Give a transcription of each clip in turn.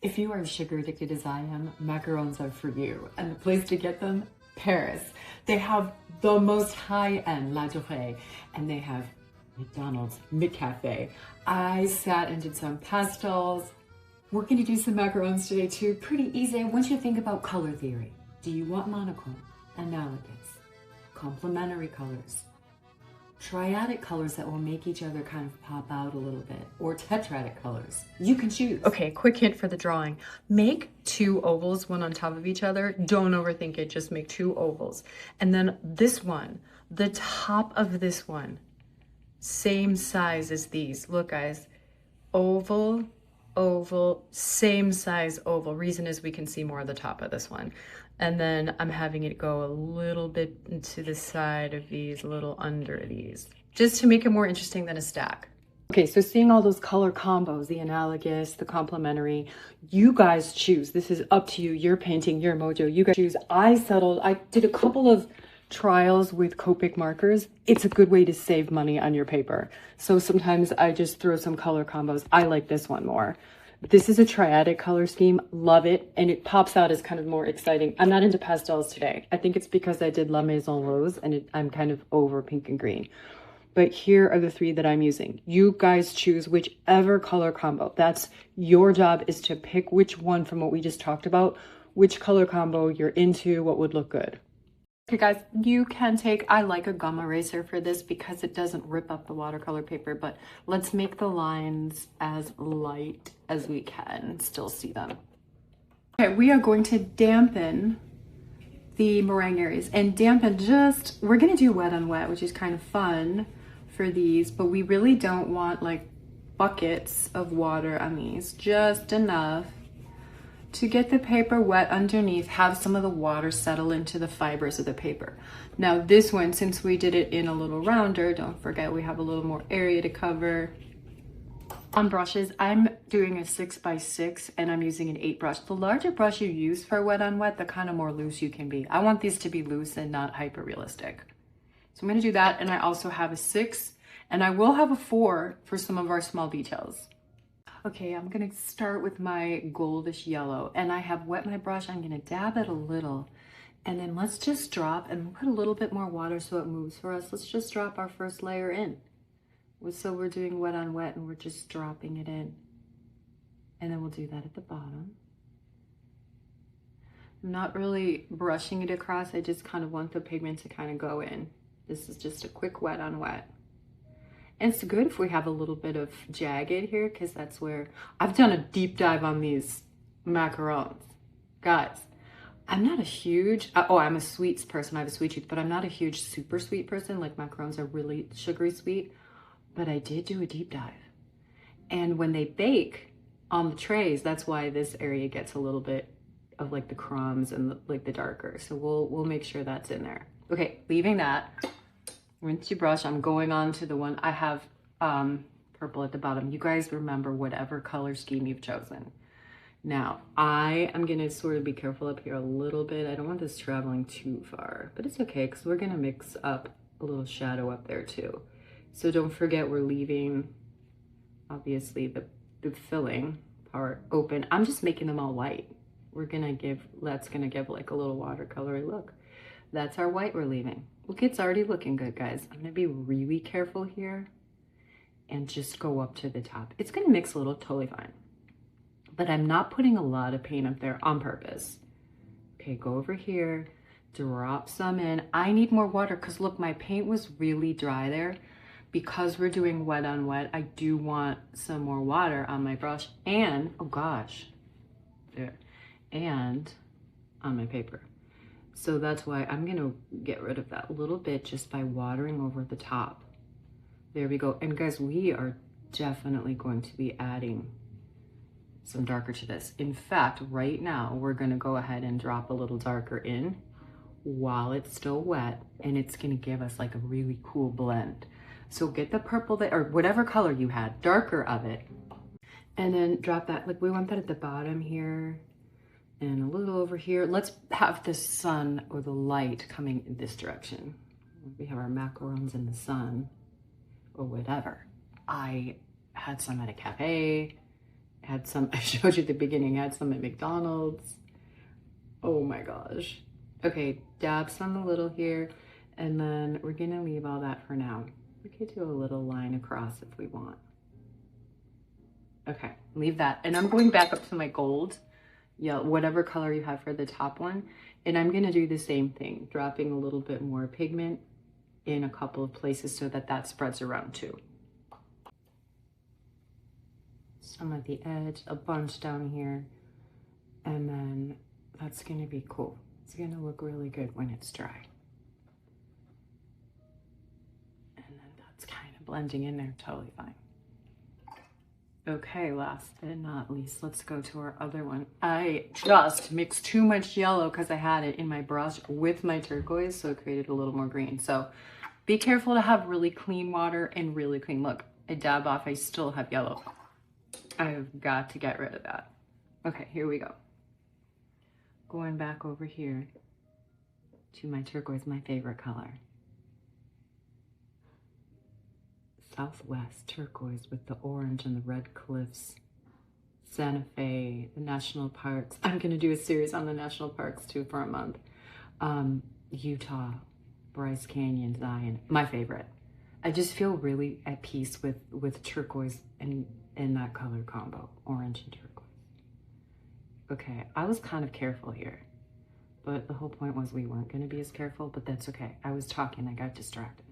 If you are sugar addicted as I am, macarons are for you. And the place to get them, Paris. They have the most high-end Ladurée, and they have McDonald's, McCafé. I sat and did some pastels. We're gonna do some macarons today too. Pretty easy. I want you to think about color theory. Do you want monochrome, analogous, complementary colors, triadic colors that will make each other kind of pop out a little bit, or tetradic colors? You can choose. Okay, quick hint for the drawing. Make two ovals, one on top of each other. Don't overthink it, just make two ovals. And then this one, the top of this one, same size as these. Look guys, oval, oval, same size oval. Reason is we can see more of the top of this one. And then I'm having it go a little bit to the side of these, a little under these, just to make it more interesting than a stack. Okay, so seeing all those color combos, the analogous, the complementary, you guys choose. This is up to you. Your painting, your mojo, you guys choose. I did a couple of trials with Copic markers. It's a good way to save money on your paper. So sometimes I just throw some color combos. I like this one more. This is a triadic color scheme. Love it. And it pops out as kind of more exciting. I'm not into pastels today. I think it's because I did La Maison Rose and I'm kind of over pink and green. But here are the three that I'm using. You guys choose whichever color combo. That's your job, is to pick which one from what we just talked about, which color combo you're into, what would look good. Okay guys, you can take, I like a gum eraser for this because it doesn't rip up the watercolor paper, but let's make the lines as light as we can, still see them. Okay, we are going to dampen the meringue areas, and dampen we're gonna do wet on wet, which is kind of fun for these, but we really don't want like buckets of water on these, just enough to get the paper wet underneath, have some of the water settle into the fibers of the paper. Now this one, since we did it in a little rounder, don't forget we have a little more area to cover. On brushes, I'm doing a 6x6 and I'm using an 8 brush. The larger brush you use for wet on wet, the kind of more loose you can be. I want these to be loose and not hyper realistic. So I'm gonna do that, and I also have a 6, and I will have a 4 for some of our small details. Okay, I'm gonna start with my goldish yellow, and I have wet my brush. I'm gonna dab it a little, and then let's just drop and put a little bit more water so it moves for us. Let's just drop our first layer in. So we're doing wet on wet and we're just dropping it in. And then we'll do that at the bottom. I'm not really brushing it across. I just kind of want the pigment to kind of go in. This is just a quick wet on wet. And it's good if we have a little bit of jagged here, because that's where I've done a deep dive on these macarons. Guys, I'm not a huge, I'm a sweets person. I have a sweet tooth, but I'm not a huge super sweet person. Like macarons are really sugary sweet, but I did do a deep dive. And when they bake on the trays, that's why this area gets a little bit of like the crumbs and like the darker. So we'll make sure that's in there. Okay, leaving that. Rinse your brush. I'm going on to the one I have purple at the bottom. You guys remember whatever color scheme you've chosen. Now, I am gonna sort of be careful up here a little bit. I don't want this traveling too far, but it's okay because we're gonna mix up a little shadow up there too. So don't forget we're leaving, obviously, the filling part open. I'm just making them all white. That's gonna give like a little watercolory look. That's our white we're leaving. Look, it's already looking good, guys. I'm gonna be really careful here and just go up to the top. It's gonna mix a little, totally fine. But I'm not putting a lot of paint up there on purpose. Okay, go over here, drop some in. I need more water because look, my paint was really dry there. Because we're doing wet on wet, I do want some more water on my brush and, oh gosh, there, and on my paper. So that's why I'm gonna get rid of that little bit just by watering over the top. There we go. And guys, we are definitely going to be adding some darker to this. In fact, right now, we're gonna go ahead and drop a little darker in while it's still wet, and it's gonna give us like a really cool blend. So get the purple that, or whatever color you had, darker of it, and then drop that, like we want that at the bottom here, and a little over here. Let's have the sun or the light coming in this direction. We have our macarons in the sun or whatever. I had some at a cafe Had some, I showed you at the beginning, had some at McDonald's. Oh my gosh. Okay, dab some a little here, and then we're gonna leave all that for now. We could do a little line across if we want. Okay, leave that. And I'm going back up to my gold, yellow, whatever color you have for the top one. And I'm gonna do the same thing, dropping a little bit more pigment in a couple of places so that that spreads around too. Some at the edge, a bunch down here, and then that's gonna be cool. It's gonna look really good when it's dry. And then that's kind of blending in there, totally fine. Okay, last but not least, let's go to our other one. I just mixed too much yellow because I had it in my brush with my turquoise, so it created a little more green. So be careful to have really clean water and really clean. Look, I dab off, I still have yellow. I've got to get rid of that. Okay, here we go. Going back over here to my turquoise, my favorite color. Southwest turquoise with the orange and the red cliffs. Santa Fe, the national parks. I'm gonna do a series on the national parks too for a month. Utah, Bryce Canyon, Zion, my favorite. I just feel really at peace with turquoise and that color combo, orange and turquoise. Okay, I was kind of careful here, but the whole point was we weren't gonna be as careful, but that's okay. I was talking, I got distracted.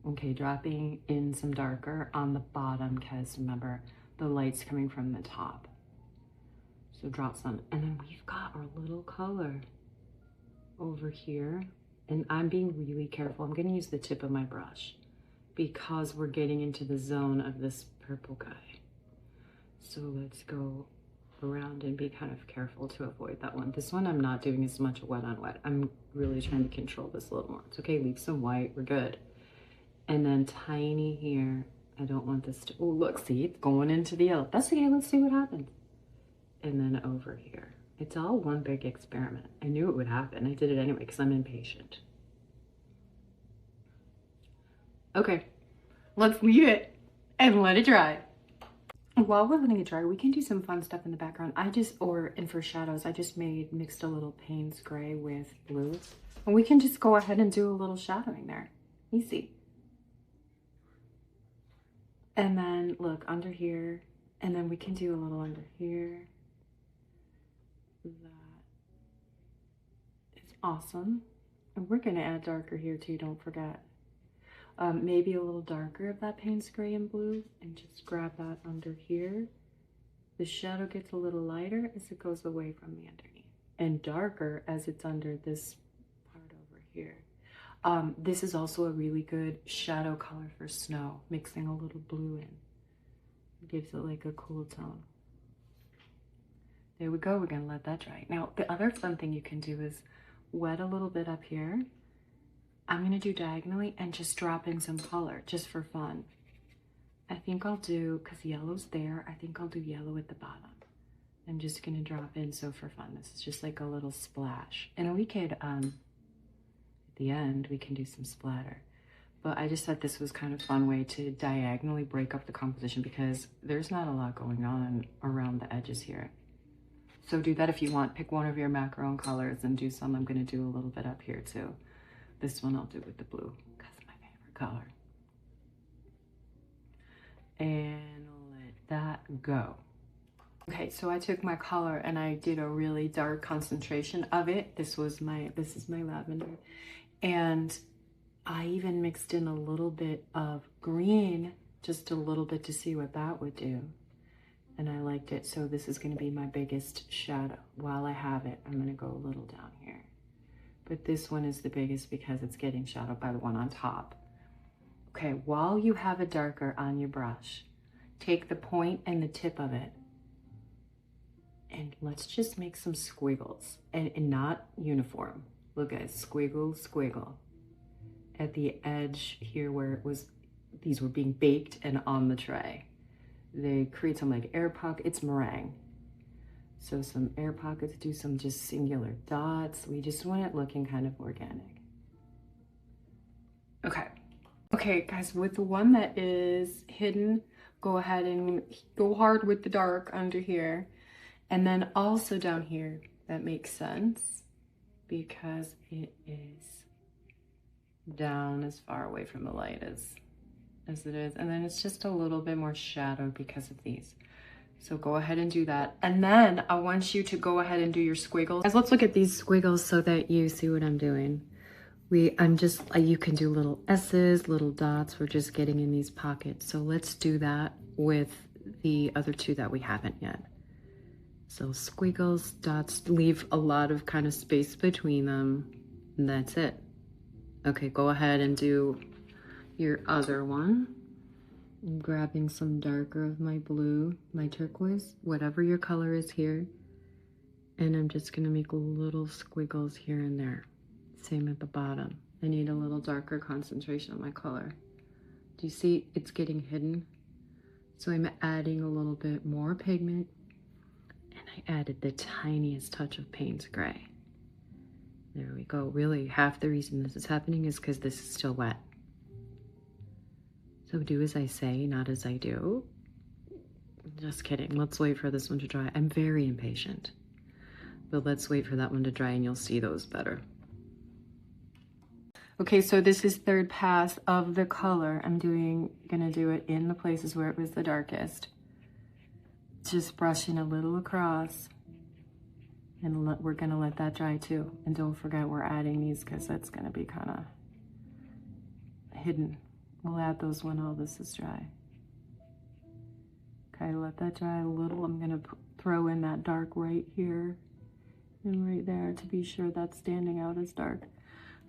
Okay, dropping in some darker on the bottom because remember, the light's coming from the top. So drop some, and then we've got our little color over here. And I'm being really careful. I'm gonna use the tip of my brush because we're getting into the zone of this purple guy. So let's go around and be kind of careful to avoid that one. This one I'm not doing as much wet on wet. I'm really trying to control this a little more. It's okay, leave some white, we're good. And then tiny here. I don't want this to, oh look, see, it's going into the yellow. That's okay, let's see what happens. And then over here. It's all one big experiment. I knew it would happen. I did it anyway because I'm impatient. Okay, let's leave it and let it dry. While we're letting it dry, we can do some fun stuff in the background. And for shadows, I just mixed a little Payne's gray with blue. And we can just go ahead and do a little shadowing there. Easy. And then look under here, and then we can do a little under here. That is awesome. And we're gonna add darker here too, don't forget. Maybe a little darker of that Payne's gray and blue, and just grab that under here. The shadow gets a little lighter as it goes away from the underneath, and darker as it's under this part over here. This is also a really good shadow color for snow, mixing a little blue in. It gives it like a cool tone. There we go, we're gonna let that dry. Now, the other fun thing you can do is wet a little bit up here. I'm gonna do diagonally and just drop in some color, just for fun. I think I'll do, cause yellow's there, I think I'll do yellow at the bottom. I'm just gonna drop in, so for fun. This is just like a little splash. And we could, at the end, we can do some splatter. But I just thought this was kind of a fun way to diagonally break up the composition because there's not a lot going on around the edges here. So do that if you want. Pick one of your macaron colors and do some. I'm gonna do a little bit up here too. This one I'll do with the blue because it's my favorite color. And let that go. Okay, so I took my color and I did a really dark concentration of it. This is my lavender. And I even mixed in a little bit of green, just a little bit to see what that would do. And I liked it, so this is gonna be my biggest shadow. While I have it, I'm gonna go a little down here. But this one is the biggest because it's getting shadowed by the one on top. Okay, while you have a darker on your brush, take the point and the tip of it, and let's just make some squiggles, and not uniform. Look guys, squiggle, squiggle. At the edge here where it was, these were being baked and on the tray. They create some like air pocket, it's meringue. So some air pockets, do some just singular dots. We just want it looking kind of organic. Okay. Okay guys, with the one that is hidden go ahead and go hard with the dark under here. And then also down here, that makes sense because it is down as far away from the light as it is. And then it's just a little bit more shadowed because of these. So go ahead and do that. And then I want you to go ahead and do your squiggles. Guys, let's look at these squiggles so that you see what I'm doing. You can do little S's, little dots. We're just getting in these pockets. So let's do that with the other two that we haven't yet. So squiggles, dots, leave a lot of kind of space between them. And that's it. Okay, go ahead and do your other one. I'm grabbing some darker of my blue, my turquoise, whatever your color is here. And I'm just gonna make little squiggles here and there. Same at the bottom. I need a little darker concentration of my color. Do you see it's getting hidden? So I'm adding a little bit more pigment, and I added the tiniest touch of Payne's gray. There we go. Really, half the reason this is happening is because this is still wet. So do as I say, not as I do. Just kidding. Let's wait for this one to dry. I'm very impatient. But let's wait for that one to dry and you'll see those better. Okay, so this is third pass of the color. I'm gonna do it in the places where it was the darkest. Just brushing a little across. And we're gonna let that dry too. And don't forget we're adding these because that's gonna be kind of hidden. We'll add those when all this is dry. Okay, let that dry a little. I'm gonna throw in that dark right here and right there to be sure that's standing out as dark.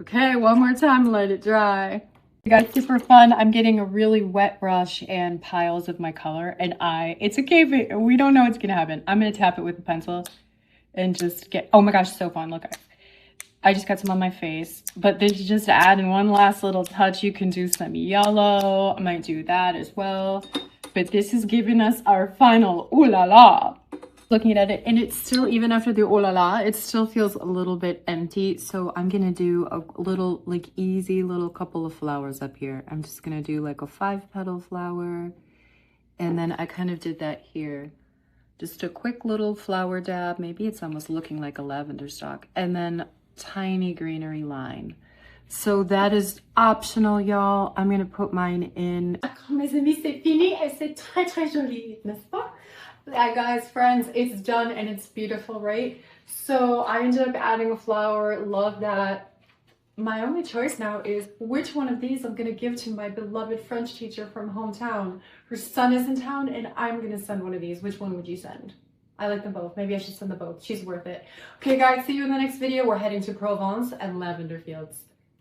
Okay, one more time, let it dry. You guys, super fun. I'm getting a really wet brush and piles of my color, and it's okay if we don't know what's gonna happen. I'm gonna tap it with a pencil and just get, oh my gosh, so fun, look. I just got some on my face, but this is just to add in one last little touch. You can do some yellow, I might do that as well. But this is giving us our final ooh la la. Looking at it, and it's still, even after the ooh la la, it still feels a little bit empty. So I'm gonna do a little, like, easy little couple of flowers up here. I'm just gonna do like a 5-petal flower. And then I kind of did that here. Just a quick little flower dab. Maybe it's almost looking like a lavender stalk. And then tiny greenery line. So that is optional, y'all. I'm gonna put mine in. Mes amis, c'est fini et c'est très très joli, n'est-ce pas? Yeah, guys, friends, it's done and it's beautiful, right? So I ended up adding a flower. Love that. My only choice now is which one of these I'm gonna give to my beloved French teacher from hometown. Her son is in town and I'm gonna send one of these. Which one would you send? I like them both. Maybe I should send them both. She's worth it. Okay, guys, see you in the next video. We're heading to Provence and lavender fields.